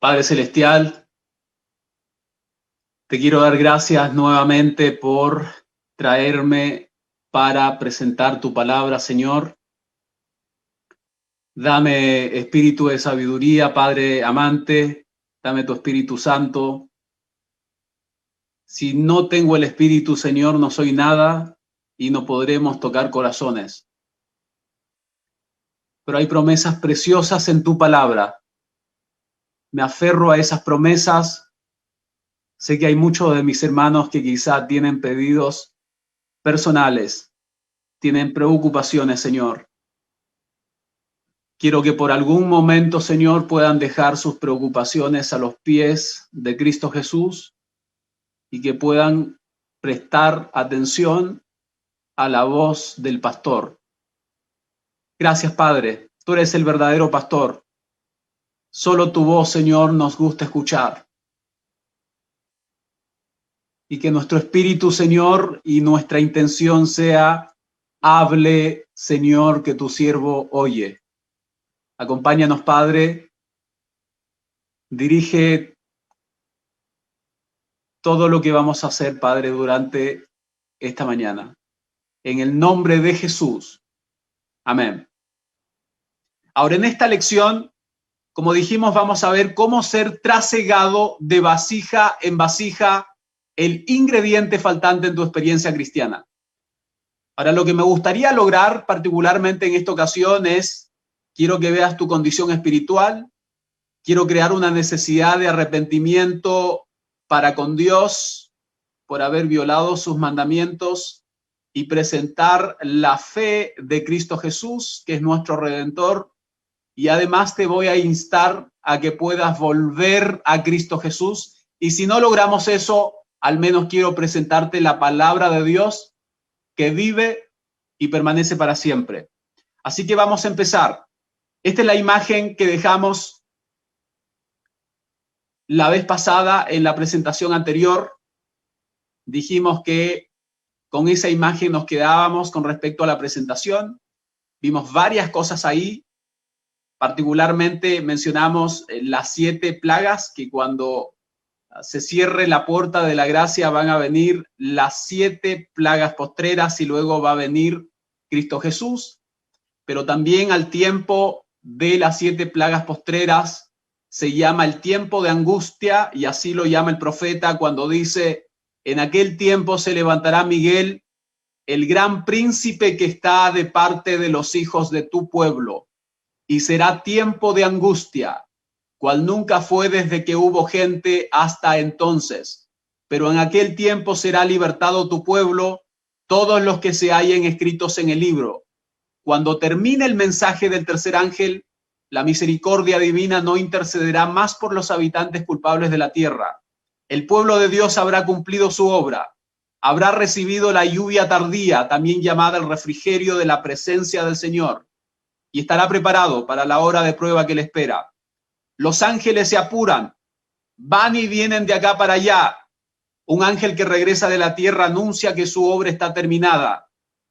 Padre Celestial, te quiero dar gracias nuevamente por traerme para presentar tu palabra, Señor. Dame espíritu de sabiduría, Padre amante, dame tu Espíritu Santo. Si no tengo el Espíritu, Señor, no soy nada y no podremos tocar corazones. Pero hay promesas preciosas en tu palabra. Me aferro a esas promesas. Sé que hay muchos de mis hermanos que quizá tienen pedidos personales, tienen preocupaciones, Señor. Quiero que por algún momento, Señor, puedan dejar sus preocupaciones a los pies de Cristo Jesús y que puedan prestar atención a la voz del pastor. Gracias, Padre. Tú eres el verdadero pastor. Solo tu voz, Señor, nos gusta escuchar. Y que nuestro espíritu, Señor, y nuestra intención sea, hable, Señor, que tu siervo oye. Acompáñanos, Padre. Dirige todo lo que vamos a hacer, Padre, durante esta mañana. En el nombre de Jesús. Amén. Ahora, en esta lección, como dijimos, vamos a ver cómo ser trasegado de vasija en vasija, el ingrediente faltante en tu experiencia cristiana. Ahora, lo que me gustaría lograr particularmente en esta ocasión es, quiero que veas tu condición espiritual, quiero crear una necesidad de arrepentimiento para con Dios por haber violado sus mandamientos y presentar la fe de Cristo Jesús, que es nuestro Redentor. Y además te voy a instar a que puedas volver a Cristo Jesús. Y si no logramos eso, al menos quiero presentarte la palabra de Dios que vive y permanece para siempre. Así que vamos a empezar. Esta es la imagen que dejamos la vez pasada en la presentación anterior. Dijimos que con esa imagen nos quedábamos con respecto a la presentación. Vimos varias cosas ahí. Particularmente mencionamos las 7 plagas, que cuando se cierre la puerta de la gracia van a venir las 7 plagas postreras y luego va a venir Cristo Jesús. Pero también al tiempo de las 7 plagas postreras se llama el tiempo de angustia, y así lo llama el profeta cuando dice: en aquel tiempo se levantará Miguel, el gran príncipe que está de parte de los hijos de tu pueblo, y será tiempo de angustia, cual nunca fue desde que hubo gente hasta entonces. Pero en aquel tiempo será libertado tu pueblo, todos los que se hallen escritos en el libro. Cuando termine el mensaje del tercer ángel, la misericordia divina no intercederá más por los habitantes culpables de la tierra. El pueblo de Dios habrá cumplido su obra, habrá recibido la lluvia tardía, también llamada el refrigerio de la presencia del Señor, y estará preparado para la hora de prueba que le espera. Los ángeles se apuran, van y vienen de acá para allá. Un ángel que regresa de la tierra anuncia que su obra está terminada.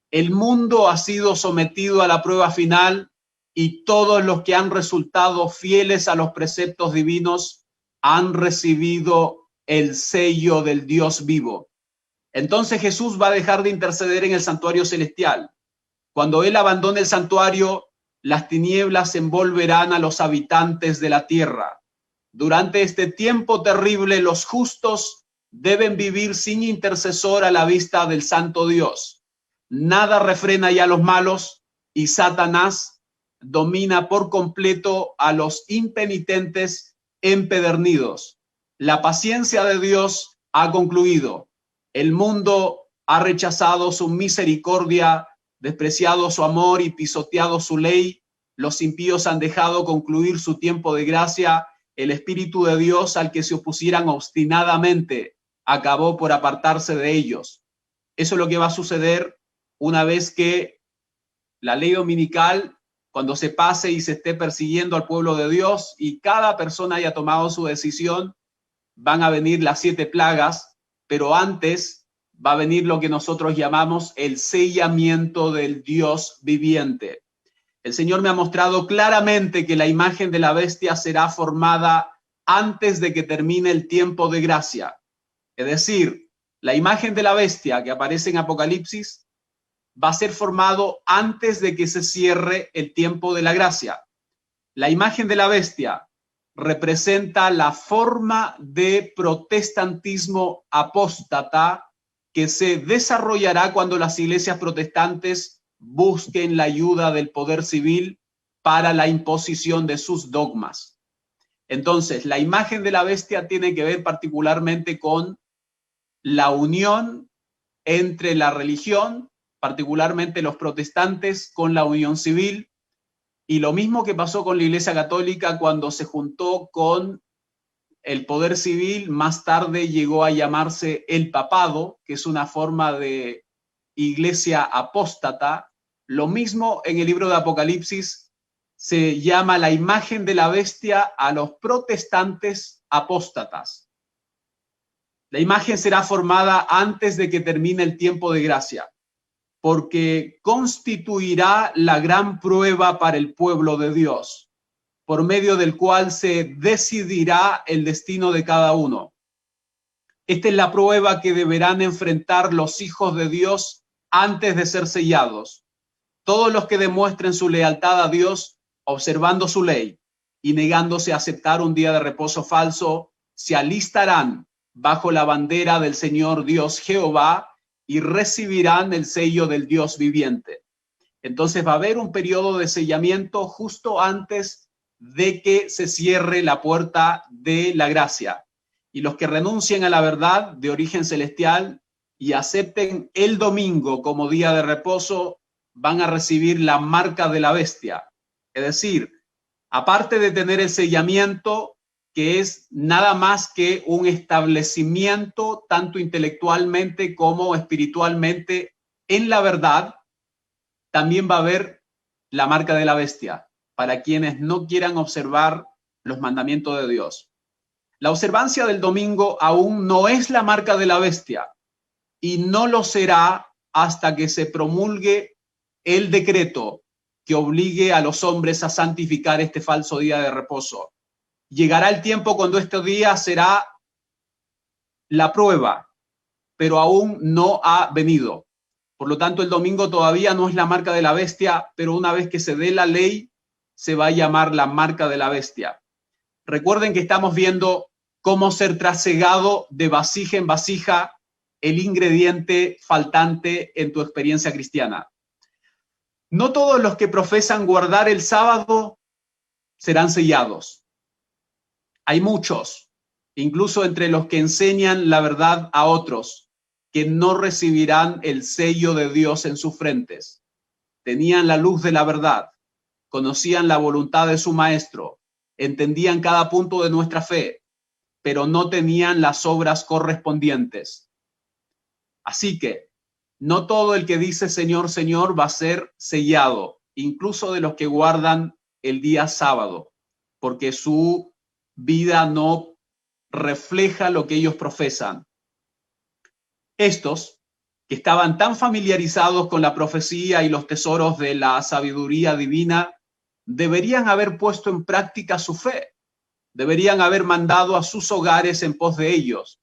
El mundo ha sido sometido a la prueba final y todos los que han resultado fieles a los preceptos divinos han recibido el sello del Dios vivo. Entonces Jesús va a dejar de interceder en el santuario celestial. Cuando Él abandone el santuario, las tinieblas envolverán a los habitantes de la tierra. Durante este tiempo terrible, los justos deben vivir sin intercesor a la vista del santo Dios. Nada refrena ya a los malos y Satanás domina por completo a los impenitentes empedernidos. La paciencia de Dios ha concluido. El mundo ha rechazado su misericordia, despreciado su amor y pisoteado su ley. Los impíos han dejado concluir su tiempo de gracia. El Espíritu de Dios, al que se opusieran obstinadamente, acabó por apartarse de ellos. Eso es lo que va a suceder una vez que la ley dominical, cuando se pase y se esté persiguiendo al pueblo de Dios y cada persona haya tomado su decisión, van a venir las 7 plagas, pero antes va a venir lo que nosotros llamamos el sellamiento del Dios viviente. El Señor me ha mostrado claramente que la imagen de la bestia será formada antes de que termine el tiempo de gracia. Es decir, la imagen de la bestia que aparece en Apocalipsis va a ser formado antes de que se cierre el tiempo de la gracia. La imagen de la bestia representa la forma de protestantismo apóstata que se desarrollará cuando las iglesias protestantes busquen la ayuda del poder civil para la imposición de sus dogmas. Entonces, la imagen de la bestia tiene que ver particularmente con la unión entre la religión, particularmente los protestantes, con la unión civil, y lo mismo que pasó con la Iglesia Católica cuando se juntó con el poder civil, más tarde llegó a llamarse el papado, que es una forma de iglesia apóstata. Lo mismo en el libro de Apocalipsis se llama la imagen de la bestia a los protestantes apóstatas. La imagen será formada antes de que termine el tiempo de gracia, porque constituirá la gran prueba para el pueblo de Dios, por medio del cual se decidirá el destino de cada uno. Esta es la prueba que deberán enfrentar los hijos de Dios antes de ser sellados. Todos los que demuestren su lealtad a Dios, observando su ley y negándose a aceptar un día de reposo falso, se alistarán bajo la bandera del Señor Dios Jehová y recibirán el sello del Dios viviente. Entonces va a haber un periodo de sellamiento justo antes de que se cierre la puerta de la gracia. Y los que renuncien a la verdad de origen celestial y acepten el domingo como día de reposo, van a recibir la marca de la bestia. Es decir, aparte de tener el sellamiento, que es nada más que un establecimiento tanto intelectualmente como espiritualmente en la verdad, también va a haber la marca de la bestia para quienes no quieran observar los mandamientos de Dios. La observancia del domingo aún no es la marca de la bestia y no lo será hasta que se promulgue el decreto que obligue a los hombres a santificar este falso día de reposo. Llegará el tiempo cuando este día será la prueba, pero aún no ha venido. Por lo tanto, el domingo todavía no es la marca de la bestia, pero una vez que se dé la ley, se va a llamar la marca de la bestia. Recuerden que estamos viendo cómo ser trasegado de vasija en vasija el ingrediente faltante en tu experiencia cristiana. No todos los que profesan guardar el sábado serán sellados. Hay muchos, incluso entre los que enseñan la verdad a otros, que no recibirán el sello de Dios en sus frentes. Tenían la luz de la verdad, conocían la voluntad de su maestro, entendían cada punto de nuestra fe, pero no tenían las obras correspondientes. Así que no todo el que dice Señor, Señor va a ser sellado, incluso de los que guardan el día sábado, porque su vida no refleja lo que ellos profesan. Estos, que estaban tan familiarizados con la profecía y los tesoros de la sabiduría divina, deberían haber puesto en práctica su fe, deberían haber mandado a sus hogares en pos de ellos,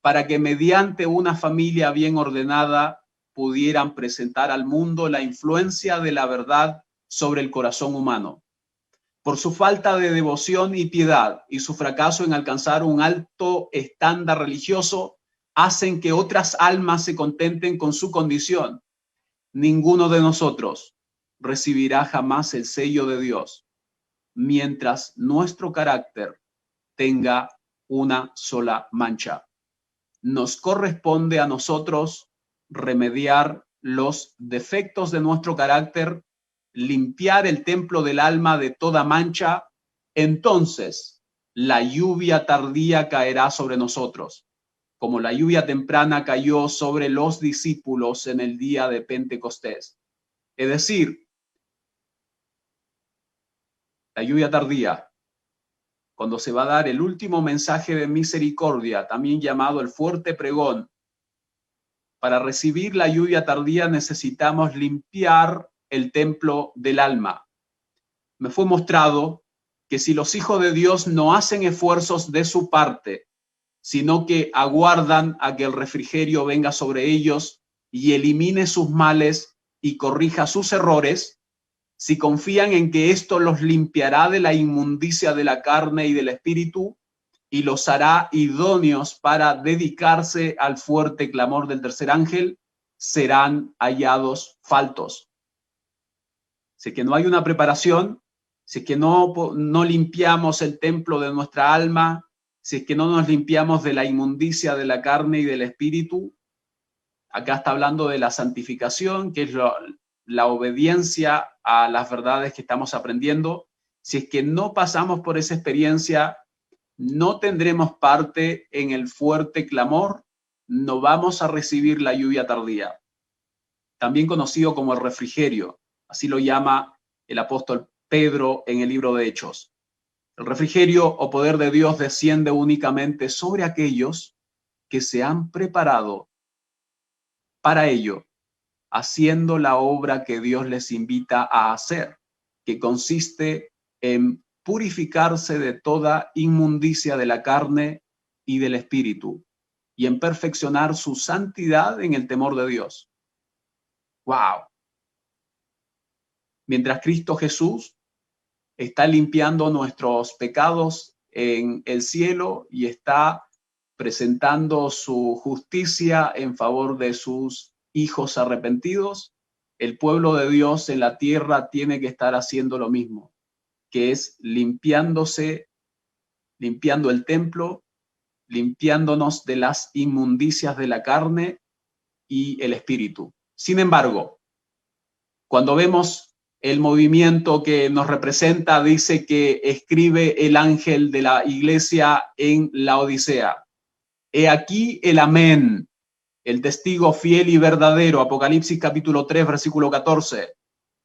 para que mediante una familia bien ordenada pudieran presentar al mundo la influencia de la verdad sobre el corazón humano. Por su falta de devoción y piedad y su fracaso en alcanzar un alto estándar religioso, hacen que otras almas se contenten con su condición. Ninguno de nosotros recibirá jamás el sello de Dios, mientras nuestro carácter tenga una sola mancha. Nos corresponde a nosotros remediar los defectos de nuestro carácter, limpiar el templo del alma de toda mancha. Entonces la lluvia tardía caerá sobre nosotros, como la lluvia temprana cayó sobre los discípulos en el día de Pentecostés. Es decir, la lluvia tardía, cuando se va a dar el último mensaje de misericordia, también llamado el fuerte pregón. Para recibir la lluvia tardía necesitamos limpiar el templo del alma. Me fue mostrado que si los hijos de Dios no hacen esfuerzos de su parte, sino que aguardan a que el refrigerio venga sobre ellos y elimine sus males y corrija sus errores, si confían en que esto los limpiará de la inmundicia de la carne y del espíritu y los hará idóneos para dedicarse al fuerte clamor del tercer ángel, serán hallados faltos. Si es que no hay una preparación, si es que no limpiamos el templo de nuestra alma, si es que no nos limpiamos de la inmundicia de la carne y del espíritu, acá está hablando de la santificación, que es la obediencia a las verdades que estamos aprendiendo. Si es que no pasamos por esa experiencia, no tendremos parte en el fuerte clamor, no vamos a recibir la lluvia tardía, también conocido como el refrigerio, así lo llama el apóstol Pedro en el libro de Hechos. El refrigerio o poder de Dios desciende únicamente sobre aquellos que se han preparado para ello, haciendo la obra que Dios les invita a hacer, que consiste en purificarse de toda inmundicia de la carne y del espíritu, y en perfeccionar su santidad en el temor de Dios. ¡Wow! Mientras Cristo Jesús está limpiando nuestros pecados en el cielo y está presentando su justicia en favor de sus hijos arrepentidos, el pueblo de Dios en la tierra tiene que estar haciendo lo mismo, que es limpiándose, limpiando el templo, limpiándonos de las inmundicias de la carne y el espíritu. Sin embargo, cuando vemos el movimiento que nos representa, dice que escribe el ángel de la iglesia en la Odisea. He aquí el amén, el testigo fiel y verdadero, Apocalipsis capítulo 3, versículo 14.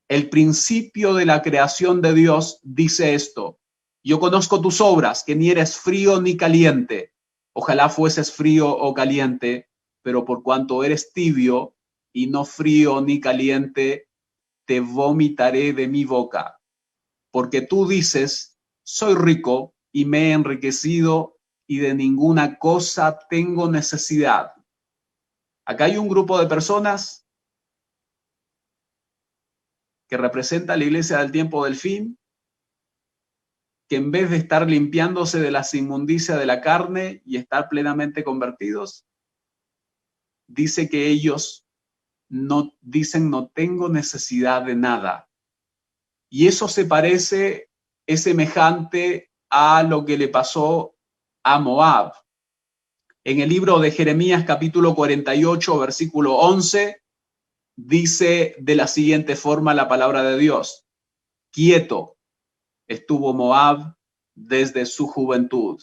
El principio de la creación de Dios dice esto: yo conozco tus obras, que ni eres frío ni caliente. Ojalá fueses frío o caliente, pero por cuanto eres tibio y no frío ni caliente, te vomitaré de mi boca. Porque tú dices, soy rico y me he enriquecido y de ninguna cosa tengo necesidad. Acá hay un grupo de personas que representa a la iglesia del tiempo del fin, que en vez de estar limpiándose de las inmundicias de la carne y estar plenamente convertidos, dice que ellos no tengo necesidad de nada. Y eso es semejante a lo que le pasó a Moab. En el libro de Jeremías capítulo 48, versículo 11, dice de la siguiente forma la palabra de Dios: quieto estuvo Moab desde su juventud,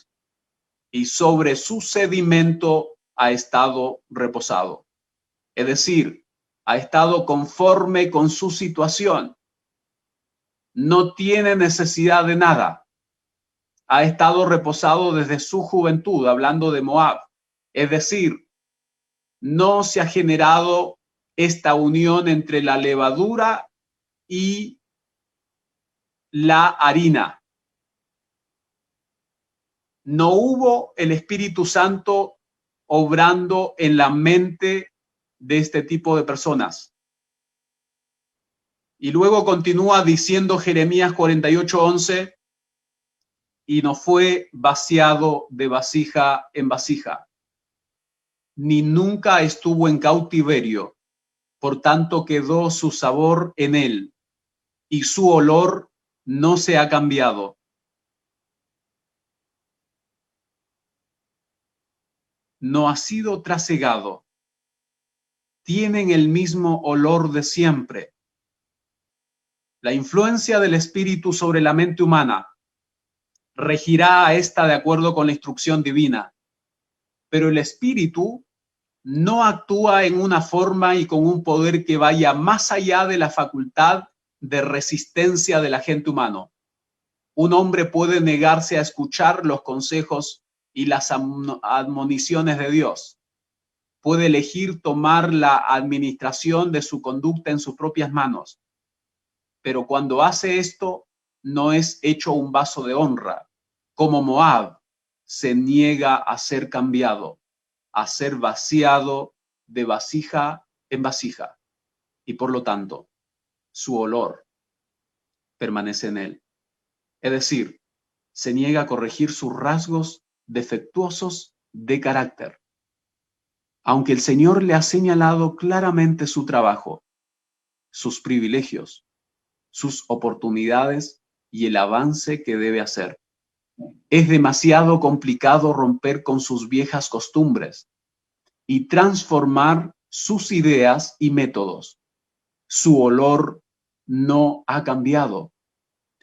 y sobre su sedimento ha estado reposado. Es decir, ha estado conforme con su situación. No tiene necesidad de nada. Ha estado reposado desde su juventud, hablando de Moab. Es decir, no se ha generado esta unión entre la levadura y la harina. No hubo el Espíritu Santo obrando en la mente de este tipo de personas. Y luego continúa diciendo Jeremías 48:11, y no fue vaciado de vasija en vasija, ni nunca estuvo en cautiverio, por tanto quedó su sabor en él, y su olor no se ha cambiado. No ha sido trasegado. Tienen el mismo olor de siempre. La influencia del Espíritu sobre la mente humana regirá a esta de acuerdo con la instrucción divina, pero el Espíritu no actúa en una forma y con un poder que vaya más allá de la facultad de resistencia del agente humano. Un hombre puede negarse a escuchar los consejos y las admoniciones de Dios. Puede elegir tomar la administración de su conducta en sus propias manos. Pero cuando hace esto, no es hecho un vaso de honra, como Moab se niega a ser cambiado, a ser vaciado de vasija en vasija, y por lo tanto, su olor permanece en él. Es decir, se niega a corregir sus rasgos defectuosos de carácter, aunque el Señor le ha señalado claramente su trabajo, sus privilegios, sus oportunidades y el avance que debe hacer. Es demasiado complicado romper con sus viejas costumbres y transformar sus ideas y métodos. Su olor no ha cambiado.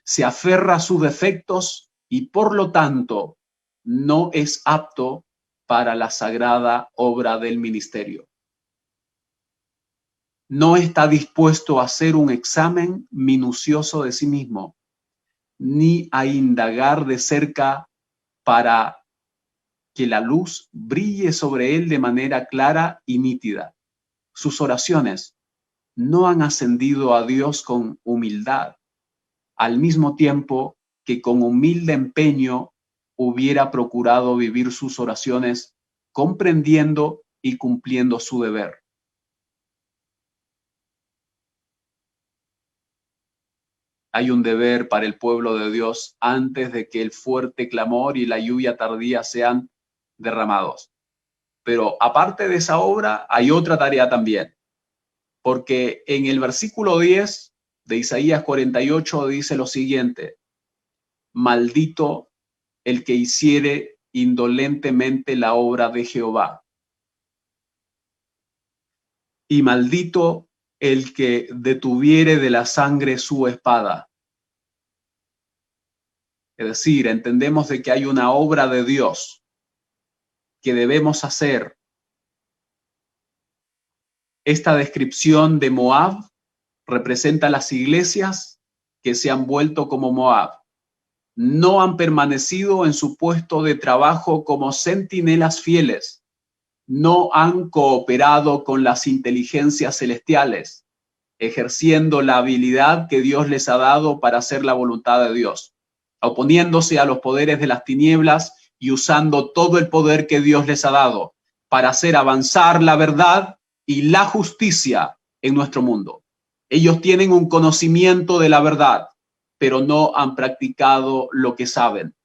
Se aferra a sus defectos y por lo tanto no es apto para la sagrada obra del ministerio. No está dispuesto a hacer un examen minucioso de sí mismo, ni a indagar de cerca para que la luz brille sobre él de manera clara y nítida. Sus oraciones no han ascendido a Dios con humildad, al mismo tiempo que con humilde empeño hubiera procurado vivir sus oraciones comprendiendo y cumpliendo su deber. Hay un deber para el pueblo de Dios antes de que el fuerte clamor y la lluvia tardía sean derramados. Pero aparte de esa obra, hay otra tarea también, porque en el versículo 10 de Isaías 48 dice lo siguiente: maldito el que hiciere indolentemente la obra de Jehová, y maldito el que detuviere de la sangre su espada. Es decir, entendemos de que hay una obra de Dios que debemos hacer. Esta descripción de Moab representa las iglesias que se han vuelto como Moab. No han permanecido en su puesto de trabajo como centinelas fieles. No han cooperado con las inteligencias celestiales, ejerciendo la habilidad que Dios les ha dado para hacer la voluntad de Dios, oponiéndose a los poderes de las tinieblas y usando todo el poder que Dios les ha dado para hacer avanzar la verdad y la justicia en nuestro mundo. Ellos tienen un conocimiento de la verdad, pero no han practicado lo que saben.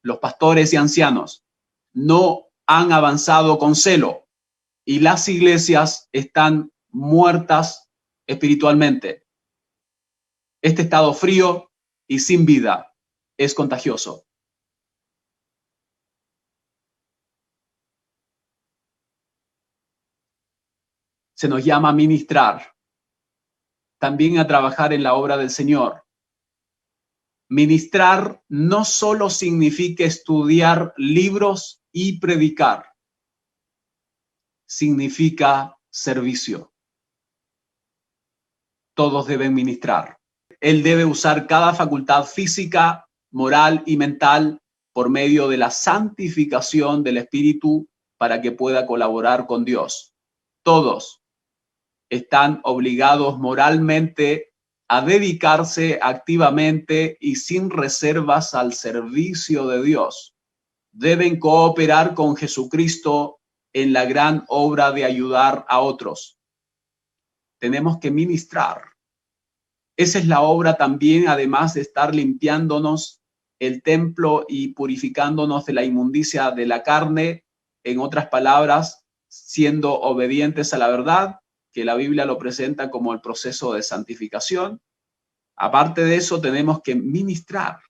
Los pastores y ancianos no han avanzado con celo y las iglesias están muertas espiritualmente. Este estado frío y sin vida es contagioso. Se nos llama a ministrar, también a trabajar en la obra del Señor. Ministrar no solo significa estudiar libros y predicar, significa servicio. Todos deben ministrar. Él debe usar cada facultad física, moral y mental por medio de la santificación del Espíritu para que pueda colaborar con Dios. Todos están obligados moralmente a dedicarse activamente y sin reservas al servicio de Dios. Deben cooperar con Jesucristo en la gran obra de ayudar a otros. Tenemos que ministrar. Esa es la obra también, además de estar limpiándonos el templo y purificándonos de la inmundicia de la carne, en otras palabras, siendo obedientes a la verdad, que la Biblia lo presenta como el proceso de santificación. Aparte de eso, tenemos que ministrar.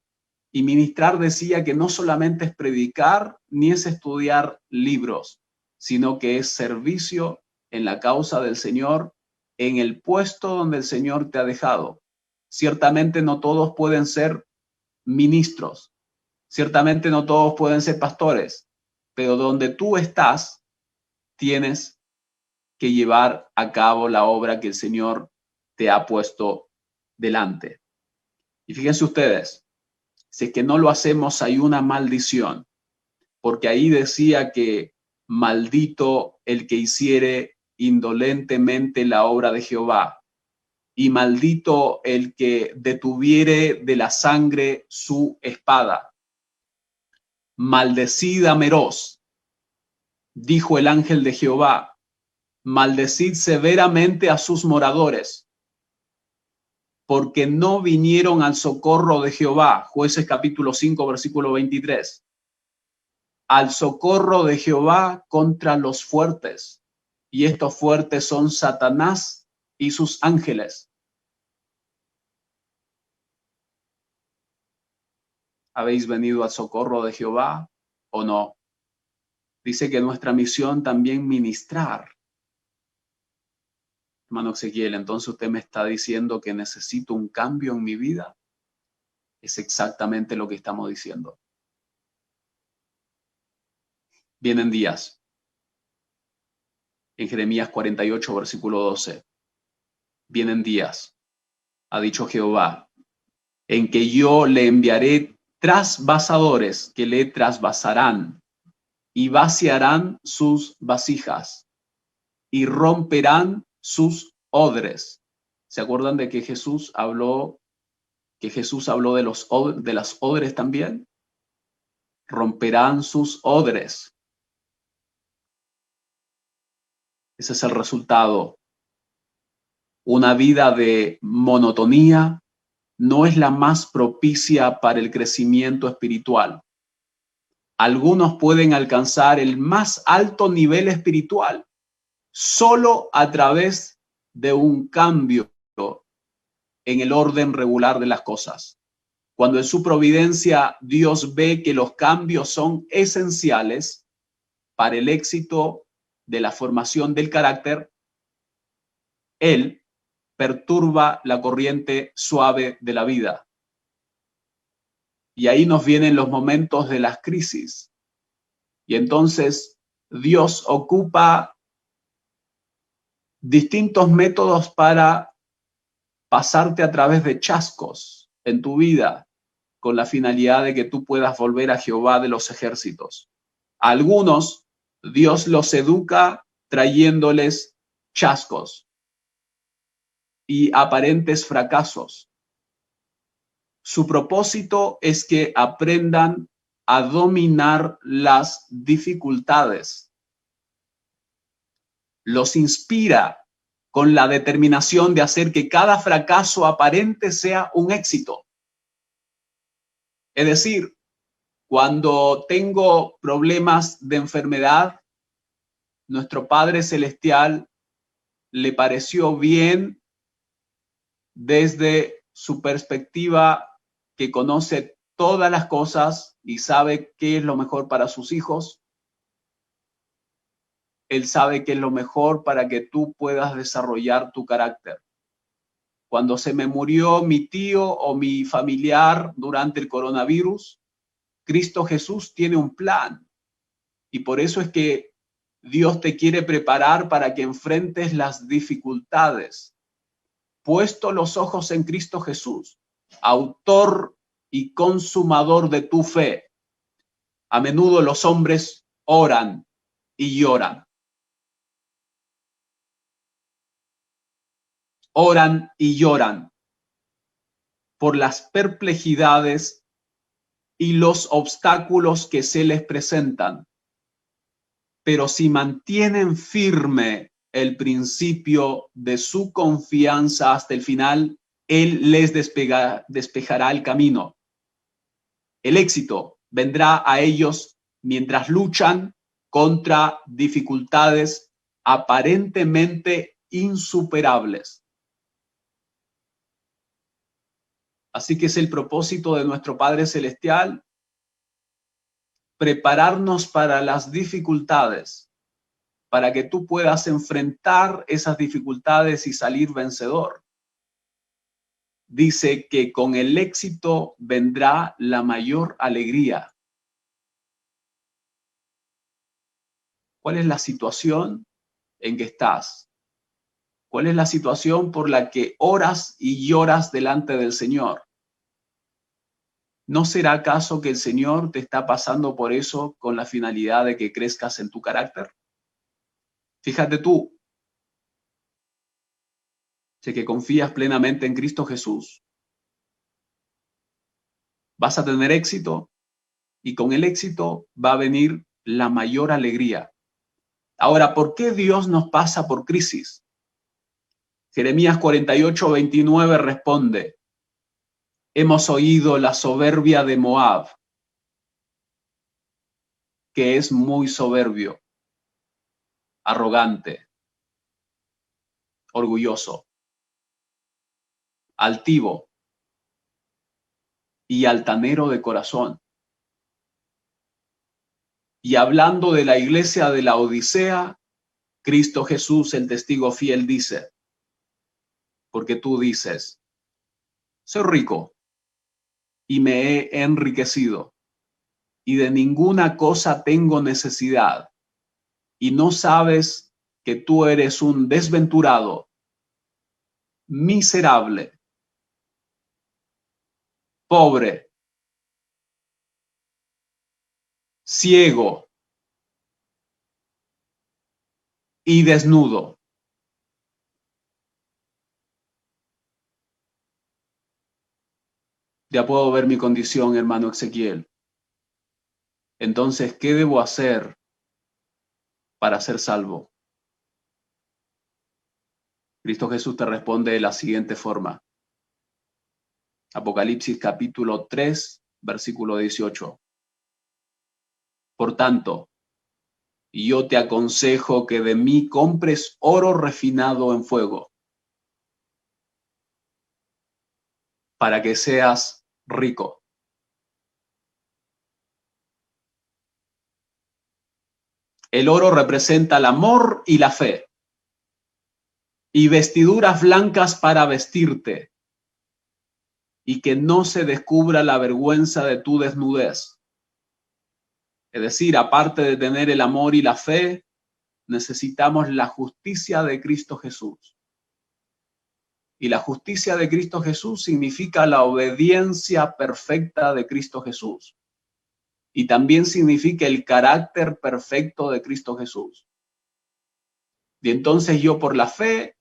Y ministrar, decía, que no solamente es predicar ni es estudiar libros, sino que es servicio en la causa del Señor, en el puesto donde el Señor te ha dejado. Ciertamente no todos pueden ser ministros, ciertamente no todos pueden ser pastores, pero donde tú estás, tienes que llevar a cabo la obra que el Señor te ha puesto delante. Y fíjense ustedes, si es que no lo hacemos, hay una maldición, porque ahí decía que maldito el que hiciere indolentemente la obra de Jehová. y maldito el que detuviere de la sangre su espada. Maldecid a Meroz, dijo el ángel de Jehová, maldecid severamente a sus moradores, porque no vinieron al socorro de Jehová. Jueces capítulo 5, versículo 23. Al socorro de Jehová contra los fuertes, y estos fuertes son Satanás y sus ángeles. ¿Habéis venido al socorro de Jehová o no? Dice que nuestra misión también ministrar. Hermano Ezequiel, entonces usted me está diciendo que necesito un cambio en mi vida. Es exactamente lo que estamos diciendo. Vienen días. En Jeremías 48, versículo 12. Vienen días, ha dicho Jehová, en que yo le enviaré trasvasadores que le trasvasarán y vaciarán sus vasijas y romperán sus odres. ¿Se acuerdan de que Jesús habló de las odres también? Romperán sus odres. Ese es el resultado. Una vida de monotonía no es la más propicia para el crecimiento espiritual. Algunos pueden alcanzar el más alto nivel espiritual solo a través de un cambio en el orden regular de las cosas. Cuando en su providencia Dios ve que los cambios son esenciales para el éxito de la formación del carácter, Él perturba la corriente suave de la vida. Y ahí nos vienen los momentos de las crisis. Y entonces Dios ocupa distintos métodos para pasarte a través de chascos en tu vida con la finalidad de que tú puedas volver a Jehová de los ejércitos. A algunos Dios los educa trayéndoles chascos y aparentes fracasos. Su propósito es que aprendan a dominar las dificultades. Los inspira con la determinación de hacer que cada fracaso aparente sea un éxito. Es decir, cuando tengo problemas de enfermedad, nuestro Padre Celestial le pareció bien desde su perspectiva, que conoce todas las cosas y sabe qué es lo mejor para sus hijos. Él sabe qué es lo mejor para que tú puedas desarrollar tu carácter. Cuando se me murió mi tío o mi familiar durante el coronavirus, Cristo Jesús tiene un plan. Y por eso es que Dios te quiere preparar para que enfrentes las dificultades. Puesto los ojos en Cristo Jesús, autor y consumador de tu fe. A menudo los hombres oran y lloran. Oran y lloran por las perplejidades y los obstáculos que se les presentan. Pero si mantienen firme el principio de su confianza hasta el final, Él les despejará el camino. El éxito vendrá a ellos mientras luchan contra dificultades aparentemente insuperables. Así que es el propósito de nuestro Padre Celestial prepararnos para las dificultades, para que tú puedas enfrentar esas dificultades y salir vencedor. Dice que con el éxito vendrá la mayor alegría. ¿Cuál es la situación en que estás? ¿Cuál es la situación por la que oras y lloras delante del Señor? ¿No será acaso que el Señor te está pasando por eso con la finalidad de que crezcas en tu carácter? Fíjate tú, Si es que confías plenamente en Cristo Jesús, vas a tener éxito y con el éxito va a venir la mayor alegría. Ahora, ¿por qué Dios nos pasa por crisis? Jeremías 48:29 responde: hemos oído la soberbia de Moab, que es muy soberbio, arrogante, orgulloso, altivo y altanero de corazón. Y hablando de la iglesia de la Odisea, Cristo Jesús, el testigo fiel, dice: porque tú dices, soy rico y me he enriquecido, y de ninguna cosa tengo necesidad, y no sabes que tú eres un desventurado, miserable, pobre, ciego y desnudo. Ya puedo ver mi condición, hermano Ezequiel. Entonces, ¿qué debo hacer para ser salvo? Cristo Jesús te responde de la siguiente forma. Apocalipsis capítulo 3, versículo 18. Por tanto, yo te aconsejo que de mí compres oro refinado en fuego, para que seas rico. El oro representa el amor y la fe, y vestiduras blancas para vestirte, y que no se descubra la vergüenza de tu desnudez. Es decir, aparte de tener el amor y la fe, necesitamos la justicia de Cristo Jesús. Y la justicia de Cristo Jesús significa la obediencia perfecta de Cristo Jesús. Y también significa el carácter perfecto de Cristo Jesús. Y entonces yo por la fe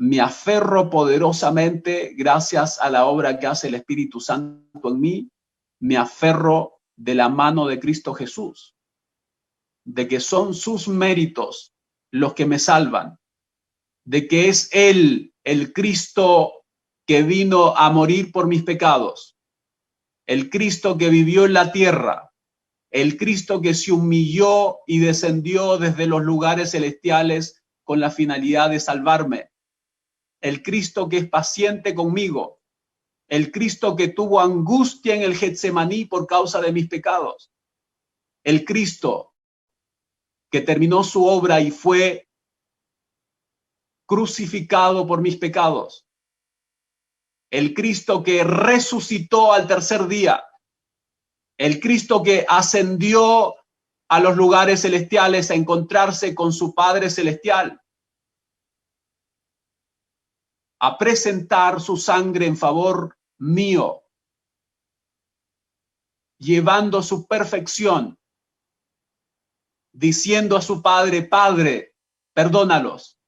me aferro poderosamente, gracias a la obra que hace el Espíritu Santo en mí, me aferro de la mano de Cristo Jesús, de que son sus méritos los que me salvan, de que es Él, el Cristo que vino a morir por mis pecados, el Cristo que vivió en la tierra, el Cristo que se humilló y descendió desde los lugares celestiales con la finalidad de salvarme, el Cristo que es paciente conmigo, el Cristo que tuvo angustia en el Getsemaní por causa de mis pecados, el Cristo que terminó su obra y fue crucificado por mis pecados, el Cristo que resucitó al tercer día, el Cristo que ascendió a los lugares celestiales a encontrarse con su Padre celestial, a presentar su sangre en favor mío, llevando su perfección, diciendo a su Padre: Padre, perdónalos.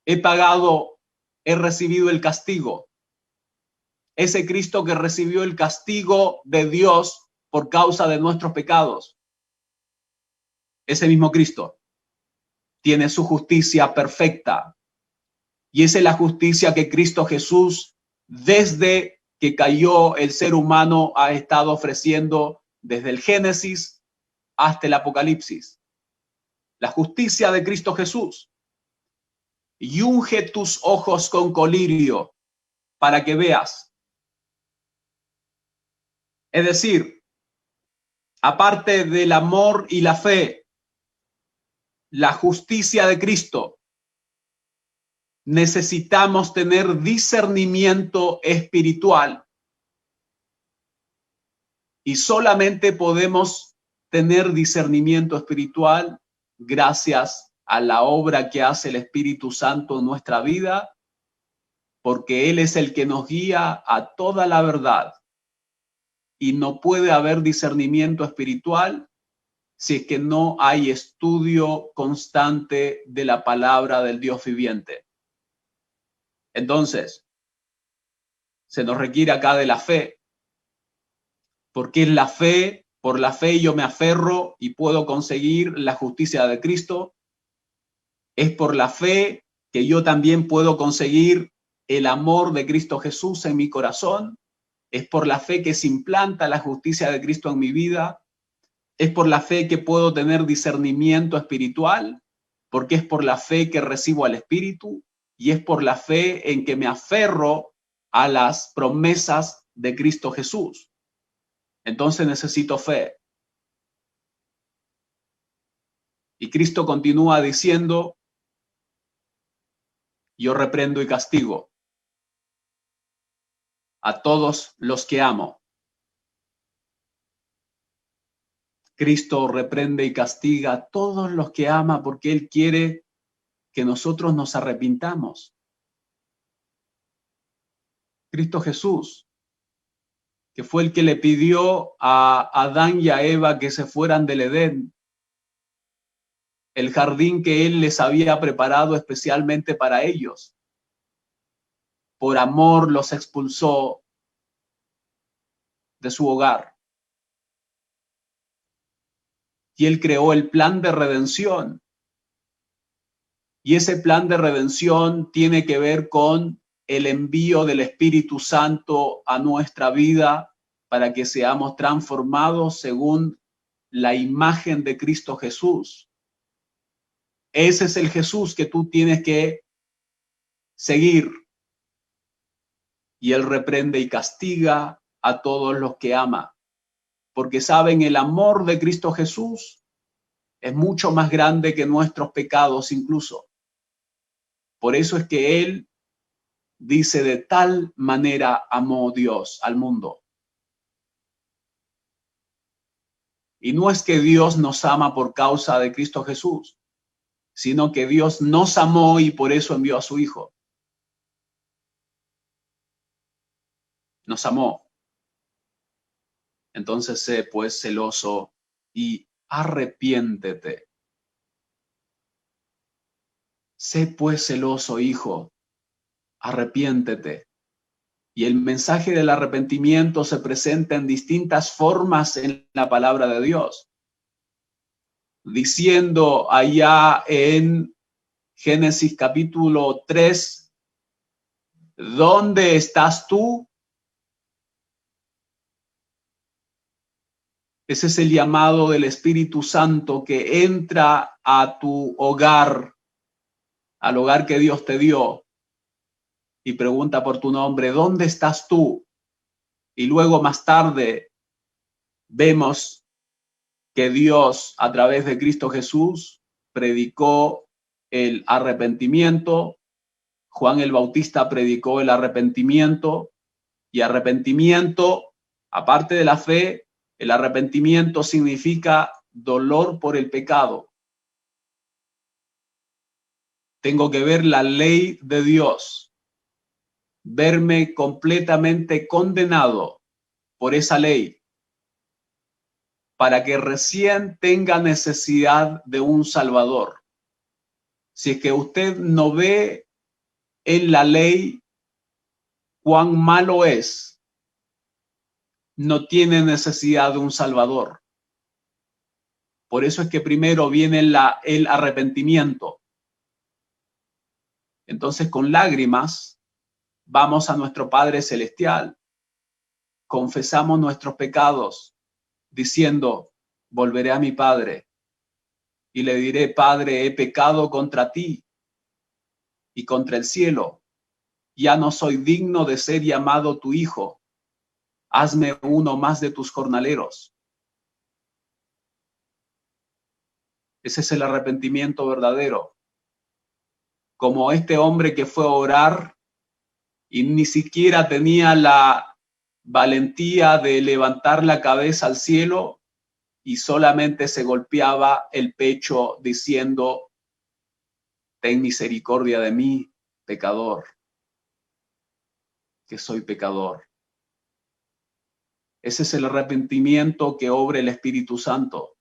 He pagado, he recibido el castigo. Ese Cristo que recibió el castigo de Dios por causa de nuestros pecados. Ese mismo Cristo tiene su justicia perfecta. Y esa es la justicia que Cristo Jesús, desde que cayó el ser humano, ha estado ofreciendo desde el Génesis hasta el Apocalipsis. La justicia de Cristo Jesús. Y unge tus ojos con colirio para que veas. Es decir, aparte del amor y la fe, la justicia de Cristo, necesitamos tener discernimiento espiritual. Y solamente podemos tener discernimiento espiritual gracias a la obra que hace el Espíritu Santo en nuestra vida, porque Él es el que nos guía a toda la verdad. Y no puede haber discernimiento espiritual si es que no hay estudio constante de la palabra del Dios viviente. Entonces, se nos requiere acá de la fe, porque es la fe, por la fe yo me aferro y puedo conseguir la justicia de Cristo. Es por la fe que yo también puedo conseguir el amor de Cristo Jesús en mi corazón. Es por la fe que se implanta la justicia de Cristo en mi vida. Es por la fe que puedo tener discernimiento espiritual, porque es por la fe que recibo al Espíritu y es por la fe en que me aferro a las promesas de Cristo Jesús. Entonces necesito fe. Y Cristo continúa diciendo, yo reprendo y castigo a todos los que amo. Cristo reprende y castiga a todos los que ama porque Él quiere que nosotros nos arrepintamos. Cristo Jesús, que fue el que le pidió a Adán y a Eva que se fueran del Edén, el jardín que Él les había preparado especialmente para ellos. Por amor los expulsó de su hogar. Y Él creó el plan de redención. Y ese plan de redención tiene que ver con el envío del Espíritu Santo a nuestra vida para que seamos transformados según la imagen de Cristo Jesús. Ese es el Jesús que tú tienes que seguir. Y Él reprende y castiga a todos los que ama. Porque saben, el amor de Cristo Jesús es mucho más grande que nuestros pecados incluso. Por eso es que Él dice, de tal manera amó Dios al mundo. Y no es que Dios nos ama por causa de Cristo Jesús, sino que Dios nos amó y por eso envió a su Hijo. Nos amó. Entonces sé pues celoso y arrepiéntete. Sé pues celoso, hijo, arrepiéntete. Y el mensaje del arrepentimiento se presenta en distintas formas en la palabra de Dios. Diciendo allá en Génesis capítulo 3, ¿dónde estás tú? Ese es el llamado del Espíritu Santo que entra a tu hogar, al hogar que Dios te dio, y pregunta por tu nombre, ¿dónde estás tú? Y luego más tarde vemos que Dios a través de Cristo Jesús predicó el arrepentimiento. Juan el Bautista predicó el arrepentimiento, y arrepentimiento, aparte de la fe, el arrepentimiento significa dolor por el pecado. Tengo que ver la ley de Dios, verme completamente condenado por esa ley, para que recién tenga necesidad de un Salvador. Si es que usted no ve en la ley cuán malo es, no tiene necesidad de un Salvador. Por eso es que primero viene el arrepentimiento. Entonces, con lágrimas, vamos a nuestro Padre Celestial, confesamos nuestros pecados, diciendo, volveré a mi Padre y le diré, Padre, he pecado contra ti y contra el cielo. Ya no soy digno de ser llamado tu hijo. Hazme uno más de tus jornaleros. Ese es el arrepentimiento verdadero. Como este hombre que fue a orar y ni siquiera tenía la valentía de levantar la cabeza al cielo y solamente se golpeaba el pecho diciendo, ten misericordia de mí, pecador, que soy pecador. Ese es el arrepentimiento que obra el Espíritu Santo.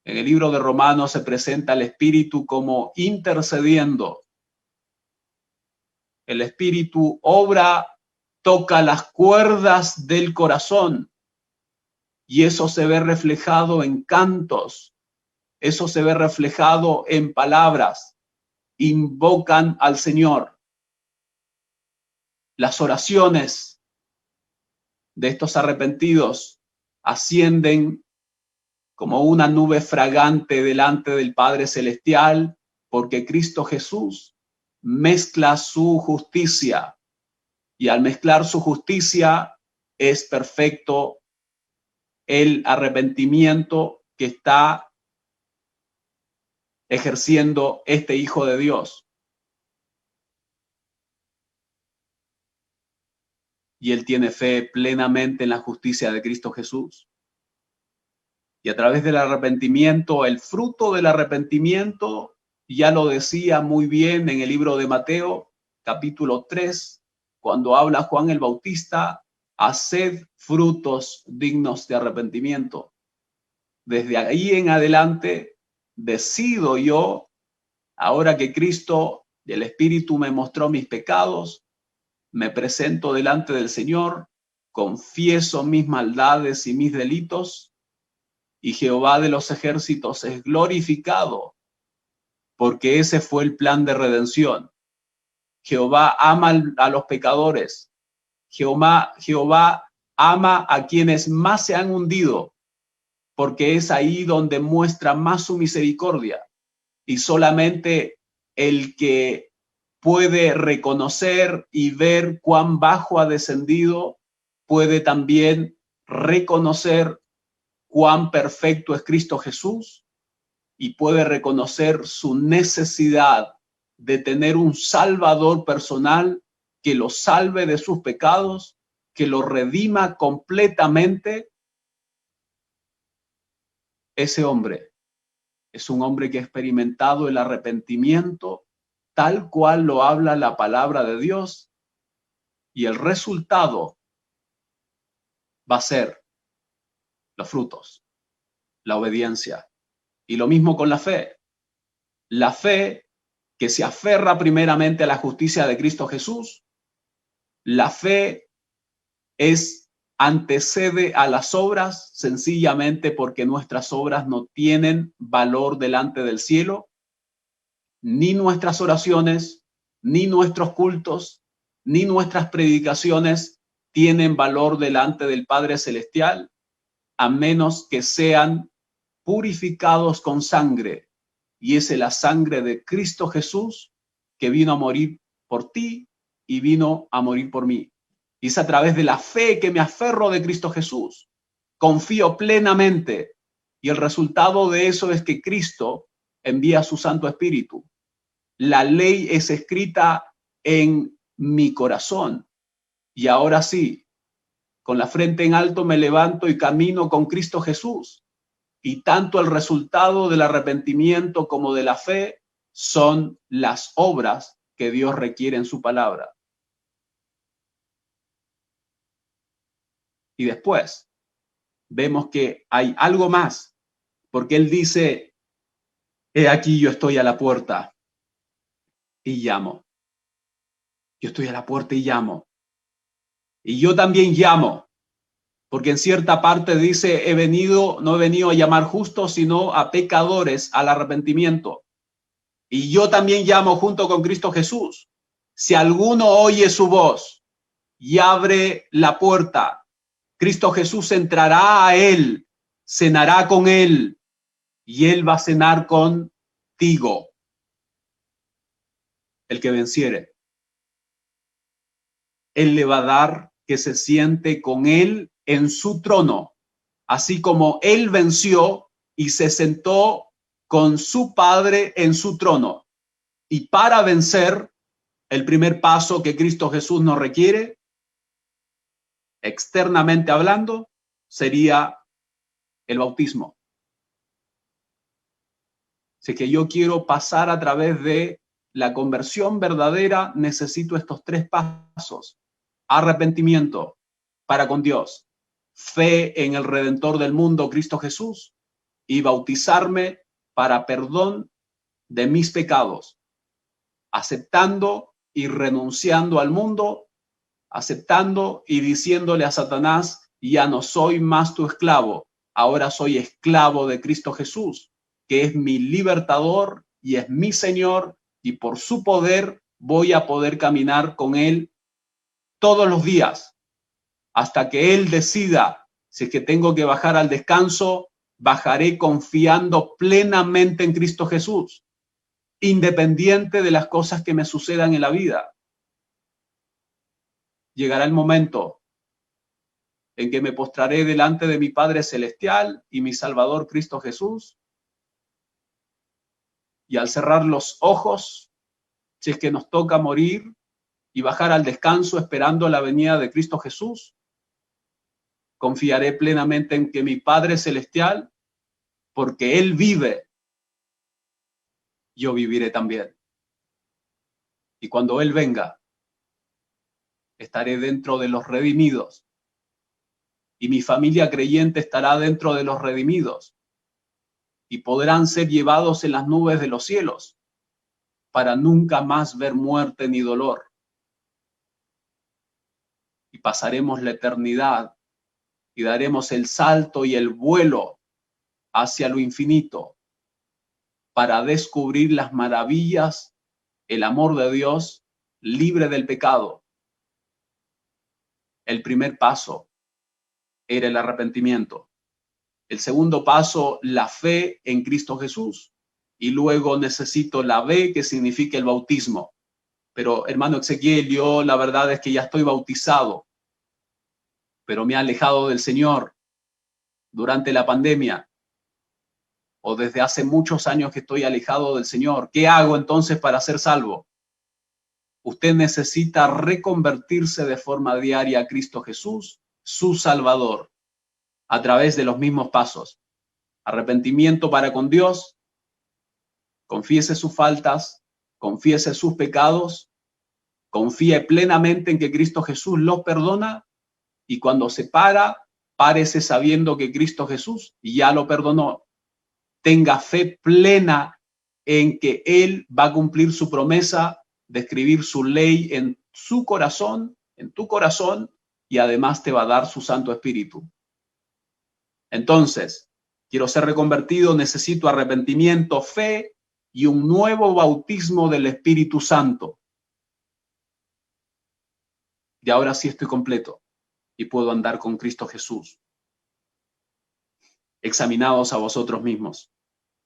En el libro de Romanos se presenta al Espíritu como intercediendo El Espíritu obra, toca las cuerdas del corazón y eso se ve reflejado en cantos, eso se ve reflejado en palabras. Invocan al Señor. Las oraciones de estos arrepentidos ascienden como una nube fragante delante del Padre Celestial, porque Cristo Jesús mezcla su justicia, y al mezclar su justicia es perfecto el arrepentimiento que está ejerciendo este Hijo de Dios. Y él tiene fe plenamente en la justicia de Cristo Jesús. Y a través del arrepentimiento, el fruto del arrepentimiento, ya lo decía muy bien en el libro de Mateo, capítulo 3, cuando habla Juan el Bautista, haced frutos dignos de arrepentimiento. Desde ahí en adelante, decido yo, ahora que Cristo y el Espíritu me mostró mis pecados, me presento delante del Señor, confieso mis maldades y mis delitos, y Jehová de los ejércitos es glorificado, porque ese fue el plan de redención. Jehová ama a los pecadores. Jehová ama a quienes más se han hundido, porque es ahí donde muestra más su misericordia. Y solamente el que puede reconocer y ver cuán bajo ha descendido, puede también reconocer cuán perfecto es Cristo Jesús y puede reconocer su necesidad de tener un Salvador personal que lo salve de sus pecados, que lo redima completamente. Ese hombre es un hombre que ha experimentado el arrepentimiento tal cual lo habla la palabra de Dios, y el resultado va a ser los frutos, la obediencia. Y lo mismo con la fe. La fe que se aferra primeramente a la justicia de Cristo Jesús. La fe antecede a las obras sencillamente porque nuestras obras no tienen valor delante del cielo, ni nuestras oraciones, ni nuestros cultos, ni nuestras predicaciones tienen valor delante del Padre Celestial, a menos que sean purificados con sangre. Y es la sangre de Cristo Jesús que vino a morir por ti y vino a morir por mí. Y es a través de la fe que me aferro de Cristo Jesús. Confío plenamente. Y el resultado de eso es que Cristo envía su Santo Espíritu. La ley es escrita en mi corazón. Y ahora sí, con la frente en alto me levanto y camino con Cristo Jesús. Y tanto el resultado del arrepentimiento como de la fe son las obras que Dios requiere en su palabra. Y después vemos que hay algo más, porque él dice, he aquí yo estoy a la puerta y llamo. Yo estoy a la puerta y llamo. Y yo también llamo, porque en cierta parte dice, no he venido a llamar justos, sino a pecadores al arrepentimiento. Y yo también llamo junto con Cristo Jesús. Si alguno oye su voz y abre la puerta, Cristo Jesús entrará a él, cenará con él y él va a cenar contigo. El que venciere, él le va a dar que se siente con él en su trono, así como él venció y se sentó con su Padre en su trono. Y para vencer, el primer paso que Cristo Jesús nos requiere, externamente hablando, sería el bautismo. Si es que yo quiero pasar a través de la conversión verdadera, necesito estos tres pasos. Arrepentimiento para con Dios, fe en el Redentor del mundo, Cristo Jesús, y bautizarme para perdón de mis pecados, aceptando y renunciando al mundo, aceptando y diciéndole a Satanás, ya no soy más tu esclavo, ahora soy esclavo de Cristo Jesús, que es mi libertador y es mi Señor, y por su poder voy a poder caminar con Él todos los días, hasta que Él decida. Si es que tengo que bajar al descanso, bajaré confiando plenamente en Cristo Jesús, independiente de las cosas que me sucedan en la vida. Llegará el momento en que me postraré delante de mi Padre Celestial y mi Salvador Cristo Jesús, y al cerrar los ojos, si es que nos toca morir y bajar al descanso esperando la venida de Cristo Jesús, confiaré plenamente en que mi Padre Celestial, porque Él vive, yo viviré también. Y cuando Él venga, estaré dentro de los redimidos, y mi familia creyente estará dentro de los redimidos, y podrán ser llevados en las nubes de los cielos, para nunca más ver muerte ni dolor. Y pasaremos la eternidad, y daremos el salto y el vuelo hacia lo infinito, para descubrir las maravillas, el amor de Dios, libre del pecado. El primer paso era el arrepentimiento. El segundo paso, la fe en Cristo Jesús. Y luego necesito la B, que significa el bautismo. Pero, hermano Ezequiel, yo la verdad es que ya estoy bautizado, pero me he alejado del Señor durante la pandemia, o desde hace muchos años que estoy alejado del Señor. ¿Qué hago entonces para ser salvo? Usted necesita reconvertirse de forma diaria a Cristo Jesús, su Salvador, a través de los mismos pasos. Arrepentimiento para con Dios, confiese sus faltas, confiese sus pecados, confíe plenamente en que Cristo Jesús los perdona, y cuando se párese sabiendo que Cristo Jesús ya lo perdonó. Tenga fe plena en que Él va a cumplir su promesa de escribir su ley en su corazón, en tu corazón, y además te va a dar su Santo Espíritu. Entonces, quiero ser reconvertido, necesito arrepentimiento, fe y un nuevo bautismo del Espíritu Santo. Y ahora sí estoy completo y puedo andar con Cristo Jesús. Examinaos a vosotros mismos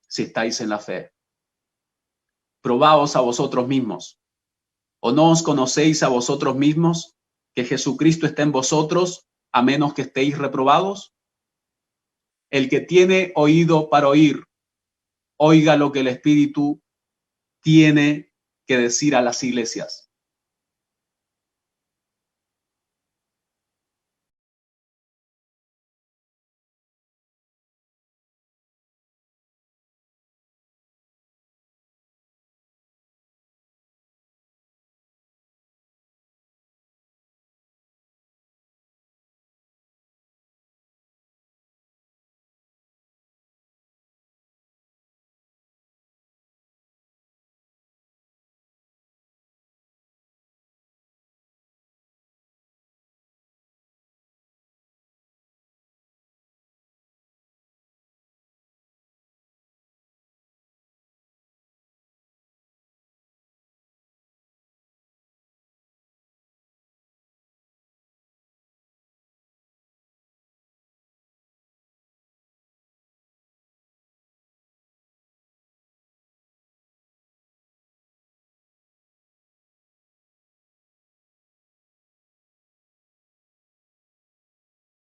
si estáis en la fe. Probaos a vosotros mismos. ¿O no os conocéis a vosotros mismos que Jesucristo está en vosotros, a menos que estéis reprobados? El que tiene oído para oír, oiga lo que el Espíritu tiene que decir a las iglesias.